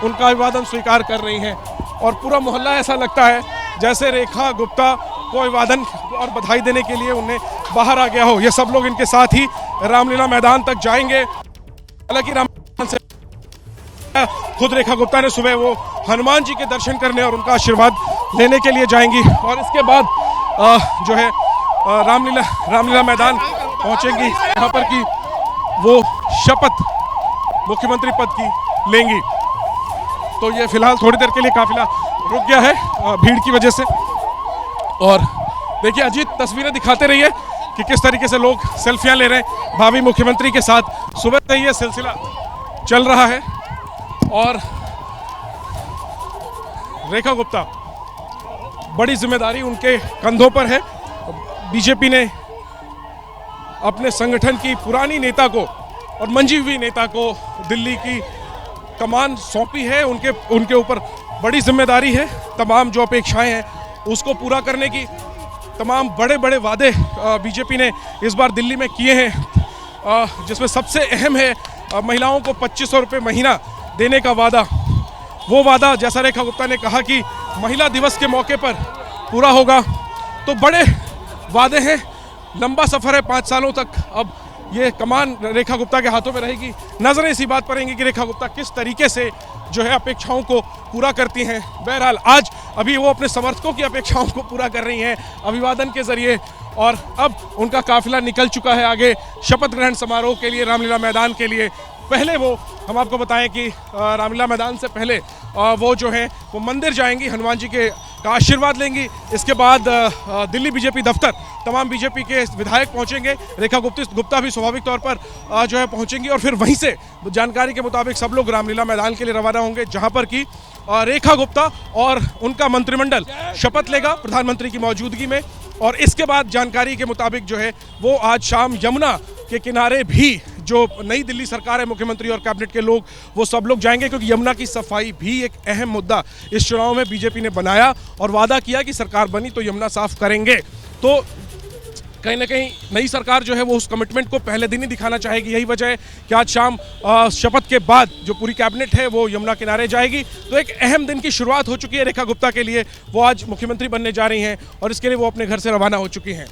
उनका अभिवादन स्वीकार कर रही हैं। और पूरा मोहल्ला ऐसा लगता है जैसे रेखा गुप्ता को अभिवादन और बधाई देने के लिए उन्हें बाहर आ गया हो। ये सब लोग इनके साथ ही रामलीला मैदान तक जाएंगे। हालांकि रामलीला से खुद रेखा गुप्ता ने सुबह वो हनुमान जी के दर्शन करने और उनका आशीर्वाद लेने के लिए जाएंगी और इसके बाद जो है रामलीला मैदान पहुंचेंगी, यहाँ पर कि वो शपथ मुख्यमंत्री पद की लेंगी। तो ये फिलहाल थोड़ी देर के लिए काफिला रुक गया है भीड़ की वजह से। और देखिए अजीत, तस्वीरें दिखाते रहिए कि किस तरीके से लोग सेल्फियां ले रहे हैं भावी मुख्यमंत्री के साथ। सुबह से ये सिलसिला चल रहा है और रेखा गुप्ता, बड़ी जिम्मेदारी उनके कंधों पर है। बीजेपी ने अपने संगठन की पुरानी नेता को और मंजी हुई नेता को दिल्ली की कमान सौंपी है। उनके ऊपर बड़ी जिम्मेदारी है। तमाम जो अपेक्षाएं हैं उसको पूरा करने की, तमाम बड़े बड़े वादे बीजेपी ने इस बार दिल्ली में किए हैं, जिसमें सबसे अहम है महिलाओं को 2500 रुपये महीना देने का वादा। वो वादा जैसा रेखा गुप्ता ने कहा कि महिला दिवस के मौके पर पूरा होगा। तो बड़े वादे हैं, लंबा सफर है 5 सालों तक। अब ये कमान रेखा गुप्ता के हाथों में रहेगी। नजरें इसी बात पर रहेंगी कि रेखा गुप्ता किस तरीके से जो है अपेक्षाओं को पूरा करती हैं। बहरहाल आज अभी वो अपने समर्थकों की अपेक्षाओं को पूरा कर रही हैं अभिवादन के जरिए और अब उनका काफिला निकल चुका है आगे शपथ ग्रहण समारोह के लिए, रामलीला मैदान के लिए। पहले वो हम आपको बताएं कि रामलीला मैदान से पहले वो जो है वो मंदिर जाएंगी, हनुमान जी के का आशीर्वाद लेंगी। इसके बाद दिल्ली बीजेपी दफ्तर तमाम बीजेपी के विधायक पहुंचेंगे। रेखा गुप्ता भी स्वाभाविक तौर पर जो है पहुंचेंगी और फिर वहीं से जानकारी के मुताबिक सब लोग रामलीला मैदान के लिए रवाना होंगे, जहां पर कि रेखा गुप्ता और उनका मंत्रिमंडल शपथ लेगा प्रधानमंत्री की मौजूदगी में। और इसके बाद जानकारी के मुताबिक जो है वो आज शाम यमुना के किनारे भी जो नई दिल्ली सरकार है, मुख्यमंत्री और कैबिनेट के लोग, वो सब लोग जाएंगे, क्योंकि यमुना की सफाई भी एक अहम मुद्दा इस चुनाव में बीजेपी ने बनाया और वादा किया कि सरकार बनी तो यमुना साफ करेंगे। तो कहीं ना कहीं नई सरकार जो है वो उस कमिटमेंट को पहले दिन ही दिखाना चाहेगी। यही वजह है कि आज शाम शपथ के बाद जो पूरी कैबिनेट है वो यमुना किनारे जाएगी। तो एक अहम दिन की शुरुआत हो चुकी है रेखा गुप्ता के लिए। वो आज मुख्यमंत्री बनने जा रही हैं और इसके लिए वो अपने घर से रवाना हो चुकी हैं।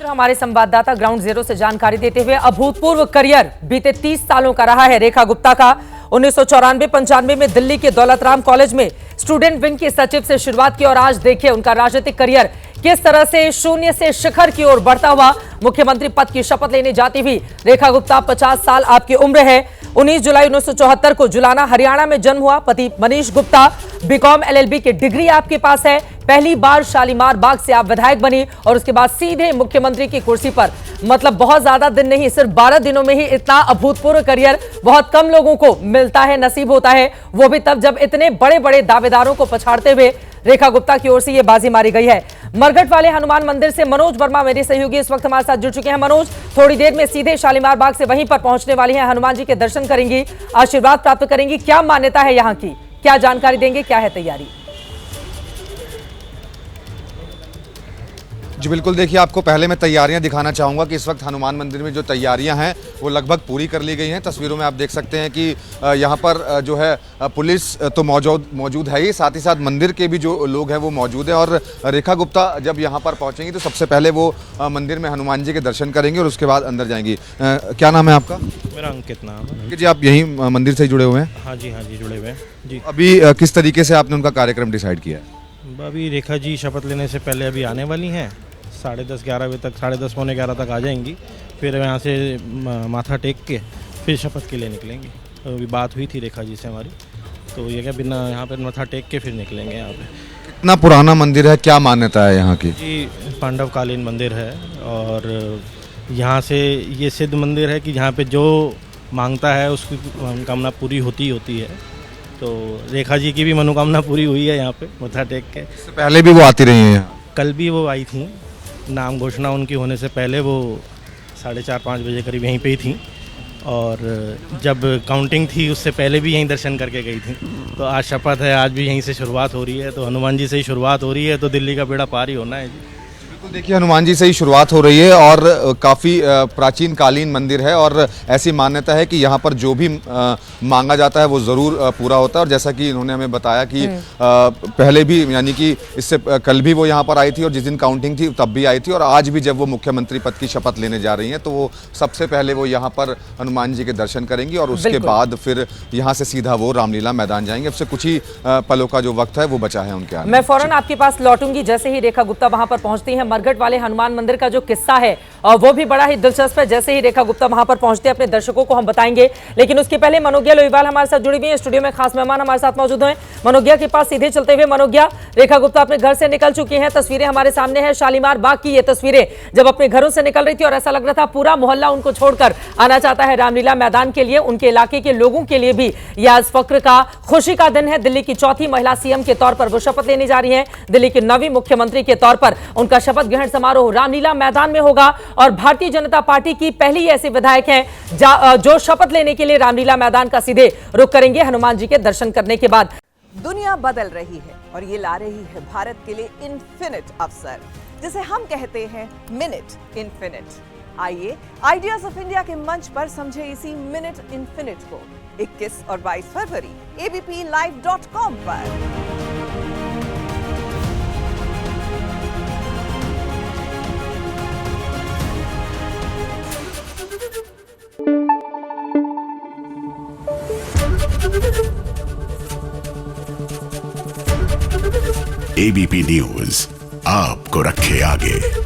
हमारे संवाददाता ग्राउंड जीरो से जानकारी देते हुए, अभूतपूर्व करियर बीते 30 सालों का रहा है रेखा गुप्ता का। 1994-95 में दिल्ली के दौलत राम कॉलेज में स्टूडेंट विंग के सचिव से शुरुआत की और आज देखिए उनका राजनीतिक करियर किस तरह से शून्य से शिखर की ओर बढ़ता हुआ। मुख्यमंत्री पद की शपथ लेने जाती हुई रेखा गुप्ता, 50 साल आपकी उम्र है। 19 जुलाई 1974 को जुलाना हरियाणा में जन्म हुआ। पति मनीष गुप्ता, बीकॉम LLB की डिग्री आपके पास है। पहली बार शालीमार बाग से आप विधायक बनी और उसके बाद सीधे मुख्यमंत्री की कुर्सी पर। मतलब बहुत ज्यादा दिन नहीं, सिर्फ 12 दिनों में ही इतना अभूतपूर्व करियर बहुत कम लोगों को मिलता है, नसीब होता है, वो भी तब जब इतने बड़े बड़े दावेदारों को पछाड़ते हुए रेखा गुप्ता की ओर से ये बाजी मारी गई है। मरघट वाले हनुमान मंदिर से मनोज वर्मा मेरे सहयोगी इस वक्त हमारे साथ जुड़ चुके हैं। मनोज, थोड़ी देर में सीधे शालीमार बाग से वहीं पर पहुंचने वाली हैं, हनुमान जी के दर्शन करेंगी, आशीर्वाद प्राप्त करेंगी। क्या मान्यता है यहाँ की, क्या जानकारी देंगे, क्या है तैयारी? जी बिल्कुल, देखिए आपको पहले मैं तैयारियां दिखाना चाहूँगा कि इस वक्त हनुमान मंदिर में जो तैयारियां हैं वो लगभग पूरी कर ली गई हैं। तस्वीरों में आप देख सकते हैं कि यहाँ पर जो है पुलिस तो मौजूद है ही, साथ ही साथ मंदिर के भी जो लोग हैं वो मौजूद हैं। और रेखा गुप्ता जब यहाँ पर पहुँचेंगी तो सबसे पहले वो मंदिर में हनुमान जी के दर्शन करेंगे और उसके बाद अंदर जाएंगी। क्या नाम है आपका? मेरा अंकित नाम है। अंकित जी, आप यहीं मंदिर से जुड़े हुए हैं? हाँ जी जुड़े हुए हैं जी। अभी किस तरीके से आपने उनका कार्यक्रम डिसाइड किया है? अभी रेखा जी शपथ लेने से पहले अभी आने वाली हैं, 10:30-11 बजे तक, 10:30 पौने 11 तक आ जाएंगी। फिर यहाँ से माथा टेक के फिर शपथ के लिए निकलेंगे। तो अभी बात हुई थी रेखा जी से हमारी, तो ये क्या बिना यहाँ पे माथा टेक के फिर निकलेंगे। यहाँ पे कितना पुराना मंदिर है, क्या मान्यता है यहाँ की? जी पांडवकालीन मंदिर है और यहाँ से ये सिद्ध मंदिर है कि यहाँ पे जो मांगता है उसकी मनोकामना पूरी होती है। तो रेखा जी की भी मनोकामना पूरी हुई है यहाँ पे माथा टेक के। इससे पहले भी वो आती रही हैं यहाँ? कल भी वो आई थी, नाम घोषणा उनकी होने से पहले वो 4:30-5 बजे करीब यहीं पे ही थी और जब काउंटिंग थी उससे पहले भी यहीं दर्शन करके गई थी। तो आज शपथ है, आज भी यहीं से शुरुआत हो रही है, तो हनुमान जी से ही शुरुआत हो रही है, तो दिल्ली का बेड़ा पार ही होना है जी। बिल्कुल, देखिए हनुमान जी से ही शुरुआत हो रही है और काफ़ी प्राचीन कालीन मंदिर है और ऐसी मान्यता है कि यहाँ पर जो भी मांगा जाता है वो ज़रूर पूरा होता है। और जैसा कि इन्होंने हमें बताया कि पहले भी यानी कि इससे कल भी वो यहाँ पर आई थी और जिस दिन काउंटिंग थी तब भी आई थी, और आज भी जब वो मुख्यमंत्री पद की शपथ लेने जा रही हैं तो वो सबसे पहले वो यहाँ पर हनुमान जी के दर्शन करेंगी और उसके बाद फिर यहाँ से सीधा वो रामलीला मैदान जाएंगे। अब से कुछ ही पलों का जो वक्त है वो बचा है उनके हाथ में। मैं फौरन आपके पास लौटूंगी जैसे ही रेखा गुप्ता वहां पर पहुंचती हैं। मरघट वाले हनुमान मंदिर का जो किस्सा है वो भी बड़ा ही दिलचस्प है। जैसे ही रेखा गुप्ता वहां पर पहुंचते हैं अपने दर्शकों को हम बताएंगे, लेकिन उसके पहले मनोज्ञा लोईवाल हमारे साथ जुड़ी हुई है। स्टूडियो में खास मेहमान हमारे साथ मौजूद हैं। मनोज्ञा के पास सीधे चलते हुए, मनोज्ञा, रेखा गुप्ता अपने घर से निकल चुकी हैं, तस्वीरें हमारे सामने हैं। शालीमार बाग की ये तस्वीरें जब अपने घरों से निकल रही थी और ऐसा लग रहा था पूरा मोहल्ला उनको छोड़कर आना चाहता है रामलीला मैदान के लिए। उनके इलाके के लोगों के लिए भी यह आज फक्र का, खुशी का दिन है। दिल्ली की चौथी महिला सीएम के तौर पर वो शपथ लेने जा रही हैं। दिल्ली की नवी मुख्यमंत्री के तौर पर उनका शपथ ग्रहण समारोह रामलीला मैदान में होगा और भारतीय जनता पार्टी की पहली ऐसे विधायक हैं जो शपथ लेने के लिए रामलीला मैदान का सीधे रुख करेंगे हनुमान जी के दर्शन करने के बाद। दुनिया बदल रही है और ये ला रही है भारत के लिए इन्फिनिट अवसर, जिसे हम कहते हैं मिनट इन्फिनिट। आइए आइडियाज ऑफ इंडिया के मंच पर समझे इसी मिनट इन्फिनिट को 21 और 22 फरवरी abplive.com पर। एबीपी न्यूज आपको रखे आगे।